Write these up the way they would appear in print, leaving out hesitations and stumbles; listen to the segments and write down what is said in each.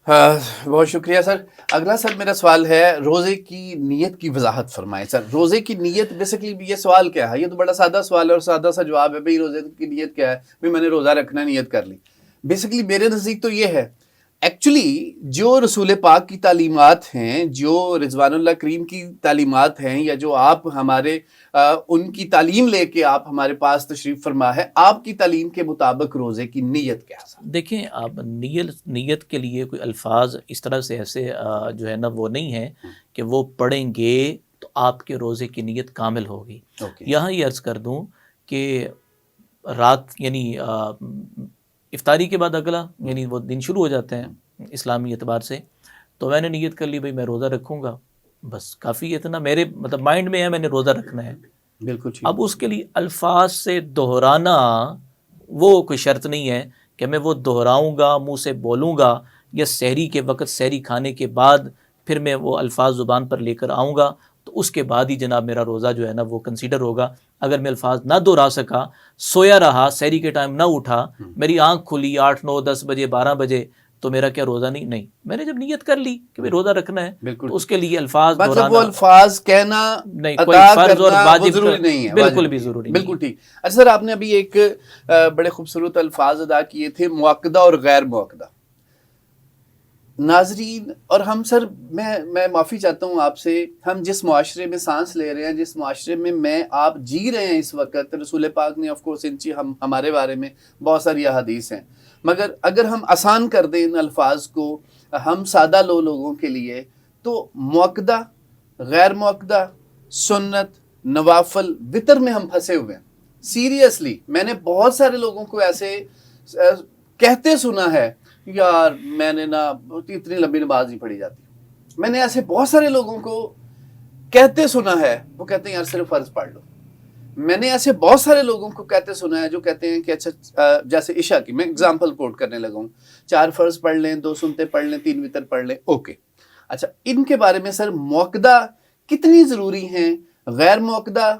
بہت شکریہ سر. اگلا سر میرا سوال ہے روزے کی نیت کی وضاحت فرمائیں سر. روزے کی نیت بیسکلی یہ سوال کیا ہے؟ یہ تو بڑا سادہ سوال ہے اور سادہ سا جواب ہے. بھئی روزے کی نیت کیا ہے؟ بھئی میں نے روزہ رکھنا نیت کر لی. بیسکلی میرے نزدیک تو یہ ہے ایکچولی جو رسول پاک کی تعلیمات ہیں، جو رضوان اللہ کریم کی تعلیمات ہیں، یا جو آپ ہمارے ان کی تعلیم لے کے آپ ہمارے پاس تشریف فرما ہے، آپ کی تعلیم کے مطابق روزے کی نیت کیا ہے؟ دیکھیں آپ نیت کے لیے کوئی الفاظ اس طرح سے ایسے جو ہے نا وہ نہیں ہے کہ وہ پڑھیں گے تو آپ کے روزے کی نیت کامل ہوگی. یہاں یہ عرض کر دوں کہ رات یعنی افطاری کے بعد اگلا یعنی وہ دن شروع ہو جاتے ہیں اسلامی اعتبار سے، تو میں نے نیت کر لی بھئی میں روزہ رکھوں گا، بس کافی اتنا میرے مطلب مائنڈ میں ہے میں نے روزہ رکھنا ہے. بالکل. اب اس کے لیے الفاظ سے دہرانا وہ کوئی شرط نہیں ہے کہ میں وہ دہراؤں گا، منہ سے بولوں گا، یا سحری کے وقت سحری کھانے کے بعد پھر میں وہ الفاظ زبان پر لے کر آؤں گا تو اس کے بعد ہی جناب میرا روزہ جو ہے نا وہ کنسیڈر ہوگا. اگر میں الفاظ نہ دہرا سکا، سویا رہا، سحری کے ٹائم نہ اٹھا، میری آنکھ کھلی 8 9 10 بجے 12 بجے، تو میرا کیا روزہ نہیں؟ میں نے جب نیت کر لی کہ میں روزہ رکھنا ہے تو اس کے لیے الفاظ مطلب دہرانا وہ الفاظ کہنا نہیں، کوئی فرض اور واجب ضروری نہیں ہے، بالکل بھی ضروری نہیں. بالکل ٹھیک. اچھا سر، آپ نے ابھی ایک بڑے خوبصورت الفاظ ادا کیے تھے، مؤکدہ اور غیر مؤکدہ. ناظرین اور ہم سر، میں معافی چاہتا ہوں آپ سے، ہم جس معاشرے میں سانس لے رہے ہیں، جس معاشرے میں آپ جی رہے ہیں اس وقت، رسول پاک نے آف کورس ہمارے بارے میں بہت ساری احادیث ہیں، مگر اگر ہم آسان کر دیں ان الفاظ کو ہم سادہ لوگوں کے لیے، تو مؤکدہ، غیر مؤکدہ، سنت، نوافل، وطر میں ہم پھنسے ہوئے ہیں. سیریسلی میں نے بہت سارے لوگوں کو ایسے کہتے سنا ہے، یار میں نے نا اتنی لمبی نماز نہیں پڑھی جاتی. میں نے ایسے بہت سارے لوگوں کو کہتے سنا ہے، وہ کہتے ہیں یار صرف فرض پڑھ لو. میں نے ایسے بہت سارے لوگوں کو کہتے سنا ہے جو کہتے ہیں کہ اچھا جیسے عشاء کی میں اگزامپل کوٹ کرنے لگا ہوں، 4 فرض پڑھ لیں، 2 سنتے پڑھ لیں، 3 وتر پڑھ لیں، اوکے. اچھا ان کے بارے میں سر مؤکدہ کتنی ضروری ہیں، غیر مؤکدہ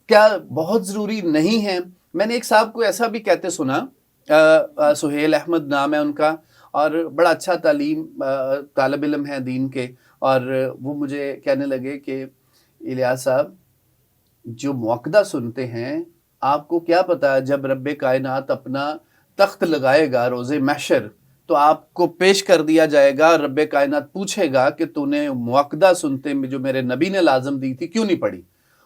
کیا بہت ضروری نہیں ہیں؟ میں نے ایک صاحب کو ایسا بھی کہتے سنا، سہیل احمد نام ہے ان کا، اور بڑا اچھا طالب علم ہے دین کے، اور وہ مجھے کہنے لگے کہ الیاس صاحب جو مؤکدہ سنتے ہیں، آپ کو کیا پتا جب رب کائنات اپنا تخت لگائے گا روز محشر تو آپ کو پیش کر دیا جائے گا، رب کائنات پوچھے گا کہ تو نے مؤکدہ سنتے میں جو میرے نبی نے لازم دی تھی کیوں نہیں پڑھی؟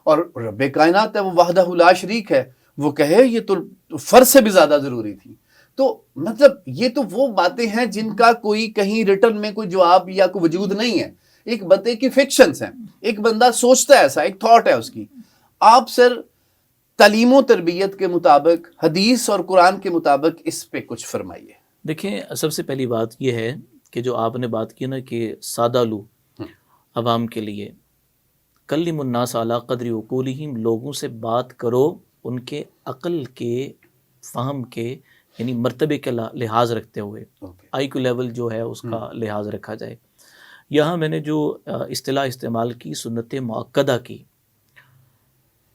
اور رب کائنات ہے وہ وحدہ لا شریک ہے، وہ کہے یہ تو فرض سے بھی زیادہ ضروری تھی. تو مطلب یہ تو وہ باتیں ہیں جن کا کوئی کہیں ریٹرن میں کوئی جواب یا کوئی وجود نہیں ہے، ایک بندے کی فکشنز ہیں، ایک بندہ سوچتا ہے ایسا، ایک تھاٹ ہے اس کی. آپ سر تعلیم و تربیت کے مطابق، حدیث اور قرآن کے مطابق اس پہ کچھ فرمائیے. دیکھیں سب سے پہلی بات یہ ہے کہ جو آپ نے بات کی نا کہ سادہ لو عوام کے لیے، کلم الناس علی قدر عقولہم، لوگوں سے بات کرو ان کے عقل کے، فہم کے، یعنی مرتبے کے لحاظ رکھتے ہوئے، آئی کیو لیول جو ہے اس کا لحاظ رکھا جائے. یہاں میں نے جو اصطلاح استعمال کی سنت مؤکدہ کی،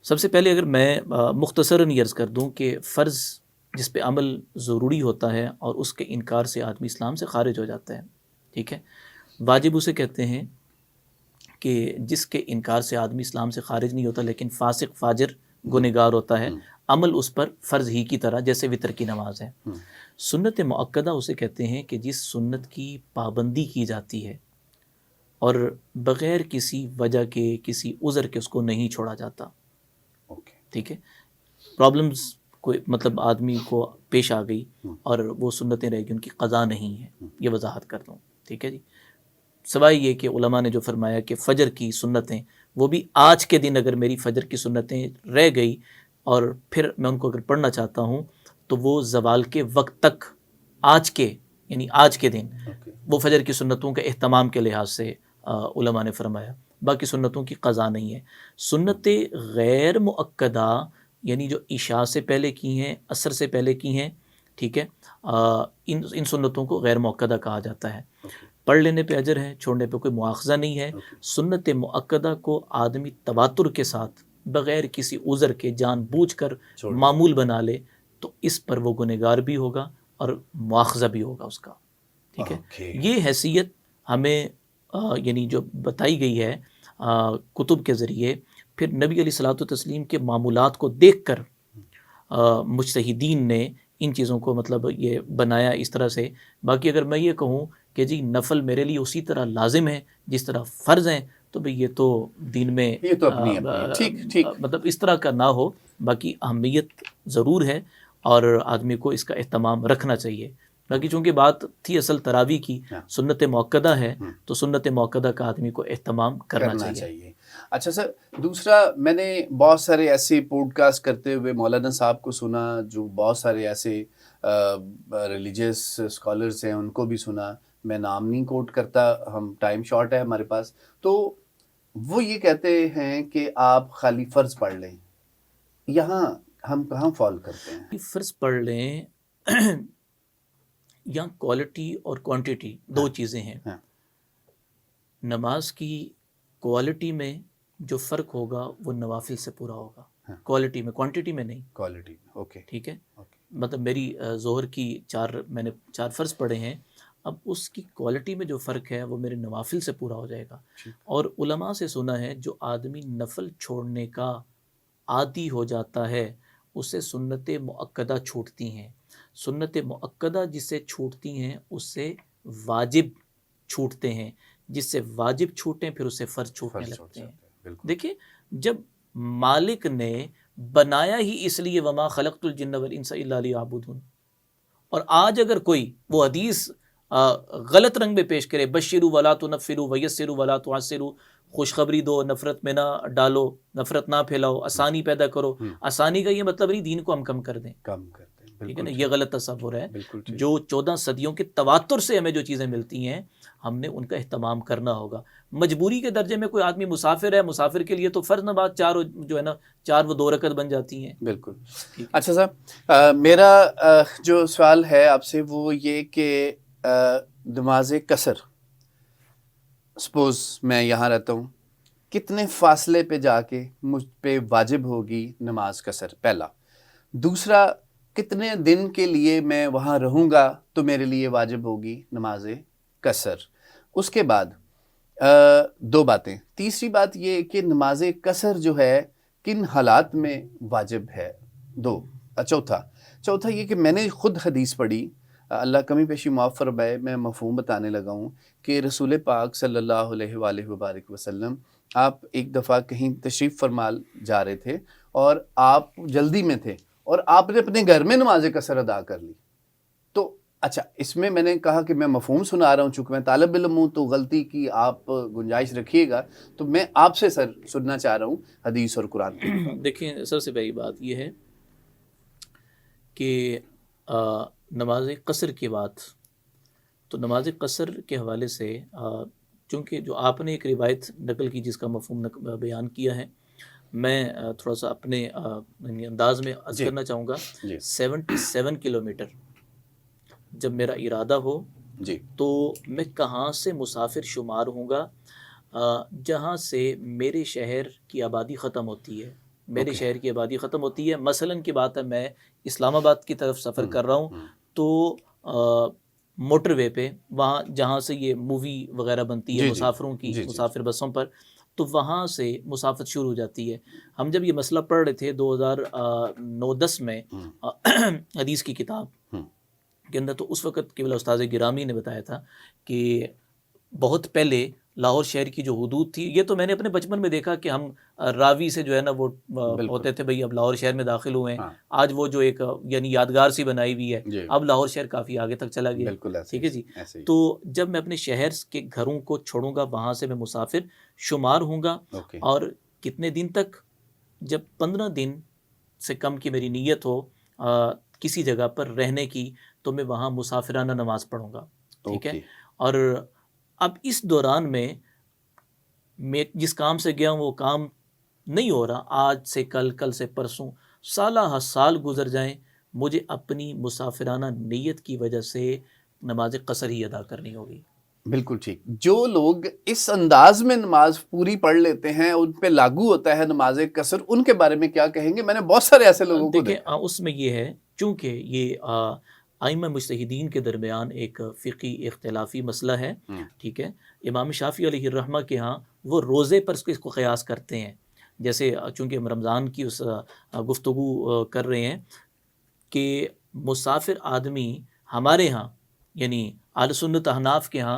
سب سے پہلے اگر میں مختصراً یہ عرض کر دوں کہ فرض جس پہ عمل ضروری ہوتا ہے اور اس کے انکار سے آدمی اسلام سے خارج ہو جاتا ہے، ٹھیک ہے. واجب اسے کہتے ہیں کہ جس کے انکار سے آدمی اسلام سے خارج نہیں ہوتا لیکن فاسق فاجر گنہگار ہوتا ہے، عمل اس پر فرض ہی کی طرح جیسے وتر کی نماز ہے. سنت مؤکدہ اسے کہتے ہیں کہ جس سنت کی پابندی کی جاتی ہے اور بغیر کسی وجہ کے، کسی عذر کے اس کو نہیں چھوڑا جاتا. ٹھیک ہے، پرابلمز کوئی مطلب آدمی کو پیش آ گئی اور وہ سنتیں رہ گئی، ان کی قضا نہیں ہے، یہ وضاحت کر دوں. ٹھیک ہے جی. سوائے یہ کہ علماء نے جو فرمایا کہ فجر کی سنتیں، وہ بھی آج کے دن اگر میری فجر کی سنتیں رہ گئی اور پھر میں ان کو اگر پڑھنا چاہتا ہوں تو وہ زوال کے وقت تک، آج کے یعنی آج کے دن وہ فجر کی سنتوں کے اہتمام کے لحاظ سے علماء نے فرمایا، باقی سنتوں کی قضا نہیں ہے. سنت غیر مؤکدہ یعنی جو عشاء سے پہلے کی ہیں، عصر سے پہلے کی ہیں، ٹھیک ہے، ان سنتوں کو غیر مؤکدہ کہا جاتا ہے. پڑھ لینے پہ اجر ہے، چھوڑنے پہ کوئی مواخذہ نہیں ہے. سنت مؤکدہ کو آدمی تواتر کے ساتھ بغیر کسی عذر کے جان بوجھ کر معمول بنا لے تو اس پر وہ گنہگار بھی ہوگا اور مواخذہ بھی ہوگا اس کا. ٹھیک ہے. یہ حیثیت ہمیں یعنی جو بتائی گئی ہے کتب کے ذریعے، پھر نبی علیہ الصلوۃ والتسلیم کے معمولات کو دیکھ کر مجتہدین نے ان چیزوں کو مطلب یہ بنایا اس طرح سے. باقی اگر میں یہ کہوں کہ جی نفل میرے لیے اسی طرح لازم ہے جس طرح فرض ہیں، تو بھئی یہ تو دین میں یہ تو اپنی ٹھیک مطلب اس طرح کا نہ ہو. باقی اہمیت ضرور ہے اور آدمی کو اس کا اہتمام رکھنا چاہیے. باقی چونکہ بات تھی اصل تراویح کی، سنت موقدہ ہے تو سنت موقدہ کا آدمی کو اہتمام کرنا چاہیے. اچھا سر، دوسرا میں نے بہت سارے ایسے پوڈ کاسٹ کرتے ہوئے مولانا صاحب کو سنا، جو بہت سارے ایسے ریلیجیس اسکالرس ہیں ان کو بھی سنا. میں نام نہیں کوٹ کرتا، ہم ٹائم شارٹ ہے ہمارے پاس. تو وہ یہ کہتے ہیں کہ آپ خالی فرض پڑھ لیں. یہاں ہم کہاں فال کرتے ہیں؟ فرض پڑھ لیں، یہاں کوالٹی اور کوانٹیٹی دو چیزیں ہیں. نماز کی کوالٹی میں جو فرق ہوگا وہ نوافل سے پورا ہوگا، کوالٹی میں، کوانٹیٹی میں نہیں. کوالٹی میں، اوکے، ٹھیک ہے. مطلب میری ظہر کی میں نے 4 فرض پڑھے ہیں، اب اس کی کوالٹی میں جو فرق ہے وہ میرے نوافل سے پورا ہو جائے گا. اور علماء سے سنا ہے جو آدمی نفل چھوڑنے کا عادی ہو جاتا ہے اسے سنت مؤکدہ چھوٹتی ہیں. سنت مؤکدہ جس سے چھوٹتی ہیں اس سے واجب چھوٹتے ہیں، جس سے واجب چھوٹیں پھر اس سے فرض چھوٹنے لگتے ہیں. دیکھیں جب مالک نے بنایا ہی اس لیے وما خلقت الجن والانس الا لیعبدون، اور آج اگر کوئی وہ حدیث غلط رنگ میں پیش کرے، بشروا ولا تنفروا ویسروا ولا تعسروا، خوشخبری دو، نفرت میں نہ ڈالو، نفرت نہ پھیلاؤ، آسانی پیدا کرو. آسانی کا یہ مطلب نہیں دین کو ہم کم کر دیں، ٹھیک ہے نا. یہ غلط تصور ہے. جو 14 صدیوں کے تواتر سے ہمیں جو چیزیں ملتی ہیں ہم نے ان کا اہتمام کرنا ہوگا. مجبوری کے درجے میں کوئی آدمی مسافر ہے، مسافر کے لیے تو فرض نماز 4 جو ہے نا 4 وہ 2 رکعت بن جاتی ہیں. بالکل. اچھا صاحب، میرا جو سوال ہے آپ سے وہ یہ کہ نماز قصر، سپوز میں یہاں رہتا ہوں، کتنے فاصلے پہ جا کے مجھ پہ واجب ہوگی نماز قصر؟ پہلا. دوسرا، کتنے دن کے لیے میں وہاں رہوں گا تو میرے لیے واجب ہوگی نماز قصر؟ اس کے بعد 2 باتیں. تیسری بات یہ کہ نماز قصر جو ہے کن حالات میں واجب ہے؟ 2. چوتھا یہ کہ میں نے خود حدیث پڑھی، اللہ کمی پیشی معاف فرمائے، میں مفہوم بتانے لگا ہوں، کہ رسول پاک صلی اللہ علیہ وآلہ وبارک وسلم آپ ایک دفعہ کہیں تشریف فرما جا رہے تھے اور آپ جلدی میں تھے اور آپ نے اپنے گھر میں نماز قصر ادا کر لی. تو اچھا، اس میں نے کہا کہ میں مفہوم سنا رہا ہوں، چونکہ میں طالب علم ہوں تو غلطی کی آپ گنجائش رکھیے گا، تو میں آپ سے سر سننا چاہ رہا ہوں حدیث اور قرآن. دیکھیں سب سے پہلی بات یہ ہے کہ نماز قصر کی بات، تو نماز قصر کے حوالے سے چونکہ جو آپ نے ایک روایت نقل کی جس کا مفہوم بیان کیا ہے، میں تھوڑا سا اپنے انداز میں عرض کرنا چاہوں گا. 77 کلومیٹر جب میرا ارادہ ہو تو میں کہاں سے مسافر شمار ہوں گا؟ جہاں سے میرے شہر کی آبادی ختم ہوتی ہے. میرے شہر کی آبادی ختم ہوتی ہے، مثلاً کی بات ہے میں اسلام آباد کی طرف سفر کر رہا ہوں تو موٹر وے پہ، وہاں جہاں سے یہ مووی وغیرہ بنتی ہے مسافروں کی، مسافر بسوں پر، تو وہاں سے مسافت شروع ہو جاتی ہے. ہم جب یہ مسئلہ پڑھ رہے تھے 2009-10 میں حدیث کی کتاب کے اندر، تو اس وقت قبلہ استاذ گرامی نے بتایا تھا کہ بہت پہلے لاہور شہر کی جو حدود تھی، یہ تو میں نے اپنے بچپن میں دیکھا کہ ہم راوی سے جو ہے نا وہ ہوتے تھے بھئی اب لاہور شہر میں داخل ہوئے ہیں. آج وہ جو ایک یعنی یادگار سی بنائی ہوئی ہے، اب لاہور شہر کافی آگے تک چلا گیا. ٹھیک ہے جی. تو جب میں اپنے شہر کے گھروں کو چھوڑوں گا وہاں سے میں مسافر شمار ہوں گا. اور کتنے دن تک؟ جب 15 دن سے کم کی میری نیت ہو کسی جگہ پر رہنے کی تو میں وہاں مسافرانہ نماز پڑھوں گا. ٹھیک ہے. اور اب اس دوران میں جس کام سے گیا ہوں وہ کام نہیں ہو رہا، آج سے کل، کل سے پرسوں، سالہ ہر سال گزر جائیں، مجھے اپنی مسافرانہ نیت کی وجہ سے نماز قصر ہی ادا کرنی ہوگی. بالکل ٹھیک. جو لوگ اس انداز میں نماز پوری پڑھ لیتے ہیں، ان پہ لاگو ہوتا ہے نماز قصر، ان کے بارے میں کیا کہیں گے؟ میں نے بہت سارے ایسے لوگوں کو دیکھا. اس میں یہ ہے چونکہ یہ آئمہ مجتہدین کے درمیان ایک فقی اختلافی مسئلہ ہے، ٹھیک ہے. امام شافعی علیہ الرحمہ کے ہاں وہ روزے پر اس کو قیاس کرتے ہیں. جیسے چونکہ ہم رمضان کی اس گفتگو کر رہے ہیں کہ مسافر آدمی ہمارے ہاں یعنی اہل سنت احناف کے ہاں